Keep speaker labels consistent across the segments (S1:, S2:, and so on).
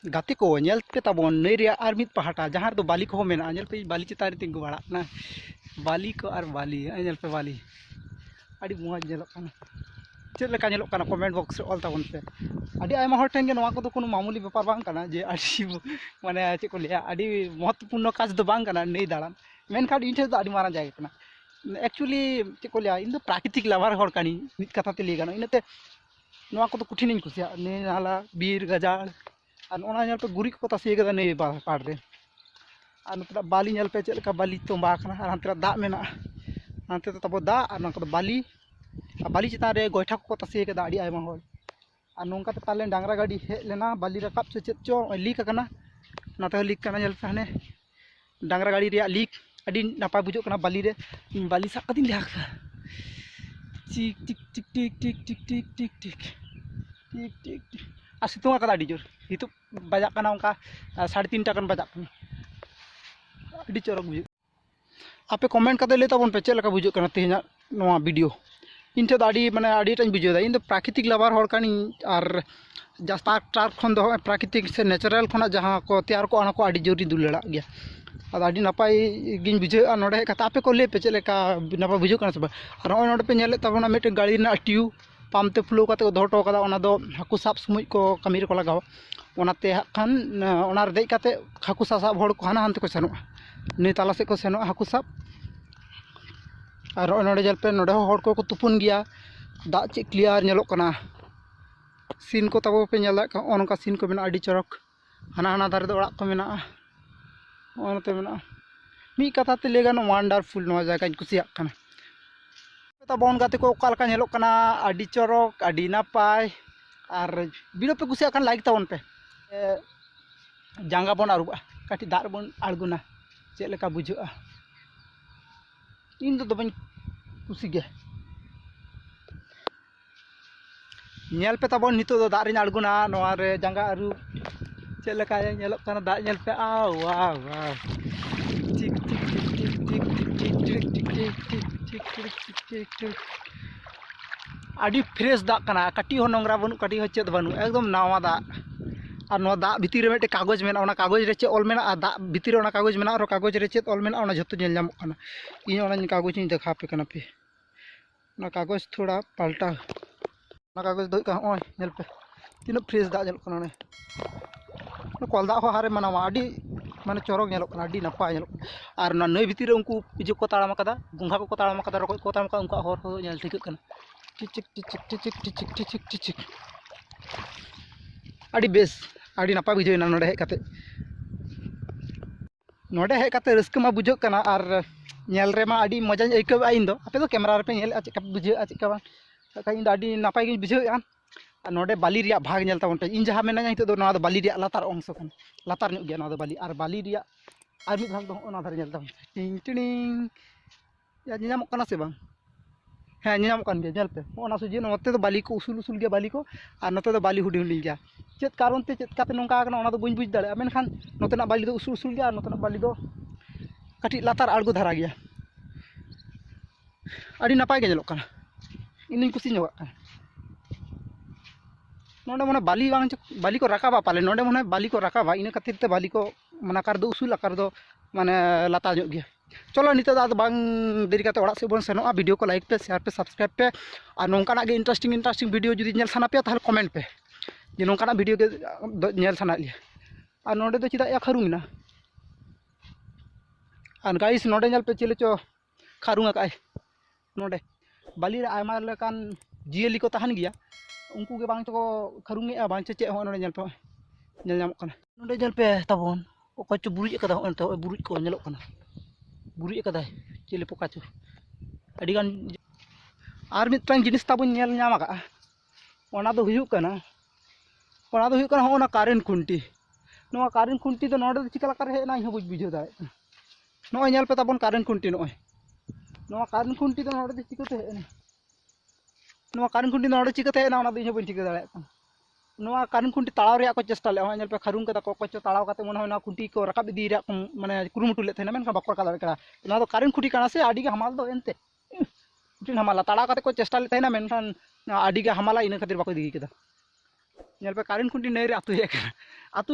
S1: गाते को पे तबन नई रे आर मित पहाटा जहाँ तो बाली को मेना पे बाली चितान तिंगु बड़ा ना बाली को और बाली पे बाली अड़ी मौज जेलोकाना चेक लेका जेलोकाना कमेंट बॉक्स रे ऑल तबन पे अड़ी आयमा हर ठेन गे नोवा को तो कोनो मामूली बेपार बांग काना जे अड़ी माने चेक को लिया अड़ी महत्वपूर्ण काज दो बांग काना नई दाड़ान मेनखान इन ठे दो अड़ी मारा जायगा काना एक्चुअली चेक को लिया इन दो प्राकृतिक लवर हर कानी मित कथा ते लेगा इनते नोवा को तो कठिन इन कुसिया ने नाला बीर गजाड़ और ओना पे गुरी को तसे कदा नई पाड़ रे और नोते बाली पे चेक लेका बाली तोंबा काना और हांते दा मेना हांते तो तबो दा और नोका बाली बाली चितान रे गोइठा को तसे कदा अड़ी आयमा हर और नोंका ते पाले डांगरा गाड़ी हेज लेना बाली रकाब से चेक चो लीक काना नाते लीक काना पे हाने डांगरा गाड़ी रे लीक अड़ी नापाय बुझो काना बाली रे बाली साब कदिन लिया चिक टिक टिक टिक टिक टिक टिक टिक टिक टिक टिक और सितुंग का अड़ी जोर हितु बजा काना उनका 3:30 टाकन बजा अड़ी चरक बुझो आपे कमेंट करते ले तबन पे चेक बुझो काना तेहना नोवा वीडियो इन ठे अड़ी माने अड़ी टाइम बुझो इन प्राकृतिक लवर हर कानी और जस्ता टार खन दो प्राकृतिक से नेचुरल खना जहाँ को तैयार को अना को अड़ी जोरी दुलड़ा गया और अड़ी नपाय गिन बुझा नोडे कथा आपे को ले पे चेक नपाय बुझो काना सब और नोडे पे नेले तबना मिट गाड़ी ना ट्यूब पाम्पते फ्लो करते दोहटो कदा ओना दो हाकू साब समय को कमी को लगाव ओनाते खान ओना रे देज काते हाकू साब हड़ को हाना हानते को सेनोआ नई ताला से को सेनोआ हाकू साब और नोडे जल पे नोडे हड़ को तुपुन गया दा चे क्लियर नेलोक कना सीन को तब पे नेल ओनका सीन को मेना अड़ी चरक हाना हाना दारे दो ओड़ा को मेना ओनते मेना मी कथा ते ले गानो वंडरफुल नो जगह कुसिया कना तबन गाते को ओका लका नेलोक कना अड़ी चरक अड़ी नापाय और वीडियो पे कुसिया कान लाइक तबन पे जांगा बन आरुबा काटी दार बन आड़गुना चेक लेका बुझा इन दो बन कुसी गे नेल पे तबन नितो दो दार रे आड़गुना नोआ रे जांगा आरु चेक लेका नेलोक कना दा नेल पे आ वाह वाह टिक टिक टिक टिक टिक टिक टिक टिक टिक टिक टिक टिक अड़ी फ्रेश दा कना काटी हो नोंगरा बनु काटी हो चेद बनु एकदम नावा दा और नो दा भितर रे मेटे कागज मेना ओना कागज रे चे ऑल मेना आ दा भितर ओना कागज मेना और कागज रे चे ऑल मेना ओना जतो नेल नामो कना इन ओना कागज इन देखा पे कना पे ओना कागज थोड़ा पलटा ओना कागज दो का ओय नेल पे तीन फ्रेश दा नेल कना ने कल दा हो हारे मना अड़ी माने चरक नेल कना अड़ी नपाय नेल और ना नई भितर उनको इजो को ताड़ाम कदा गुंघा को ताड़ाम कदा रको को ताड़ाम का उनका हर हो नेल ठीक कना टिचिक टिचिक टिचिक टिचिक टिचिक टिचिक अड़ी बेस अड़ी नापा बुझेना नोडे हेज काते नोडे हेज काते रस्क मा बुझो कना और नेल रे मा अड़ी मजा आइकवा इन दो आपे दो कैमरा रे पे नेल चेक बुझा चेक बा का इन अड़ी नापाय गे बुझो और नोडे बाली रिया भाग नेल तबन पे इन जहां मेना हितो दो ना दो बाली रिया लातार अंश कन लातार ᱧᱚᱜ गया ना दो बाली और बाली रिया और मिद भाग दो ओना धारे नेल तबन टिंग टिंग या निनामो कना से बांग हाँ निनाम कान गया पे ओना सुजी नोते तो बाली को उसूल उसूल गया बाली को और नोते तो बाली हुडी हुडी गया चेत कारण ते चेत काते नोंका कना ओना दो बइन बुझ दाड़े मेनखान नोतेना बाली दो उसूल उसूल गया और नोतेना बाली दो काटी लातार आड़गो धारा गया अड़ी नापाय गे नेलोक कना इनिन कुसी ᱧᱚᱜ कना नोडे मने बाली बांग बाली को राकाबा पाले नोडे मने बाली को राकाबा इन खातिर ते बाली को मना कर दो उसूल आकार दो माने लातार ᱧᱚᱜ गया चलो नित बांग देरी करते ओड़ा से बन सेनोआ वीडियो को लाइक पे शेयर पे सब्सक्राइब पे और नोंकाना गे इंटरेस्टिंग वीडियो जुदी नेल साना पे ताहले कमेंट पे जे नोंकाना वीडियो के नेल साना लिया और नोडे दो चिदा या खारुंगना और गाइस नोडे नेल पे चले चो खारुंगा काय नोडे बाली रे आयमा लेकान जियली को तहन गया उनको के बांग तो खारुंगे बांग चे हो नोडे नेल पे नेल नामो कना नोडे नेल पे तबन ओको चो बुरुज कदा होन तो बुरुज को नेलोक कना बुरुज कदा चेले पोकाचो अड़ी गान और मिदटांग जिनिस ताबन नेल नाम आका ओना दो हुयु कना होना कारेंट खुंटी नोआ कारेंट खुंटी दो नोडे चिका लकार हेना इ बुझ बुझो दाए नोय नेल पे ताबन कारेंट खुंटी नोआ कारेंट खुंटी दो नोडे चिकाते हेना नोआ कारेंट खुंटी नोडे चिकाते हेना ओना दो इ बइन चिका दाए नोआ कारेंट खुंटी तालाव रे को चेष्टा ले नेल पे खारुंग कदा को कोचो तालाव काते मन होना खुंटी को रकाब इदी रे माने कुरुमुटु ले थेना मेनका बको कादा करा ना दो कारेंट खुंटी काना से आडी गे हमाल दो एनते खुंटी हमाला तालाव काते को चेष्टा ले थेना मेनखान आडी गे हमाला इन खातिर बको दिगी कदा nyel pe karin kundi neri atu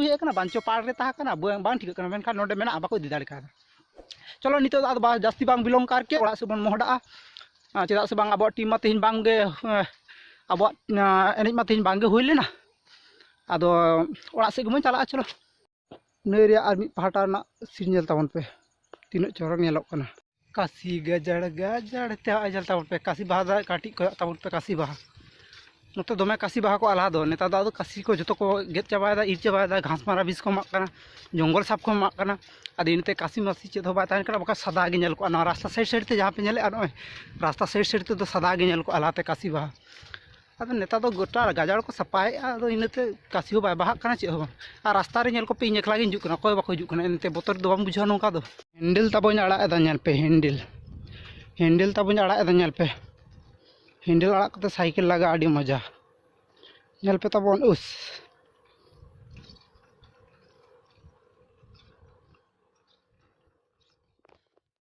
S1: he kana bancho par re taha kana bang ठीक kana menkan node mena bako di dare kana चलो नितो ado ba jasti bang bilong karke orak se bon mohda cedak se bang abo tim ma tin bang ge abo enej ma tin bang ge hui lena ado orak se gemon chala चलो नई रे are मिट पहाटा ना scene nail ताबन पे तीन चौरक नेलक kana Kashi गजड़ गजड़ ते आजल ताबन पे काशी बाहा काटी को ताबन पे काशी बाहा नोते दमे काशी बाहा को आला दो नेता दो काशी को जतो को गेट चाबायदा इर चाबायदा घास मारा बिस को माक kana जंगल साफ को माक kana आदि इनते काशी मासी चेद होबा तान kana बका सदा गे नेल को ना रास्ता साइड साइड ते जहां पे नेले और रास्ता साइड साइड ते तो सदा गे नेल को आलाते काशी बाहा अब नेता तो गोटा गाजार को सपाय आदो इनते काशी हो बाय बाहा kana चे हो आ रास्ता रे नेल को पे इनकला गे हिजु kana कोय बाको हिजु kana इनते बोतर दो बाम बुझा नोका दो हैंडल ताबोन आड़ा एदा नेल पे हैंडल ताबोन आड़ा एदा नेल पे हैंडल आड़ा कते साइकिल लगा आड़ी मजा नेल पे ताबोन उस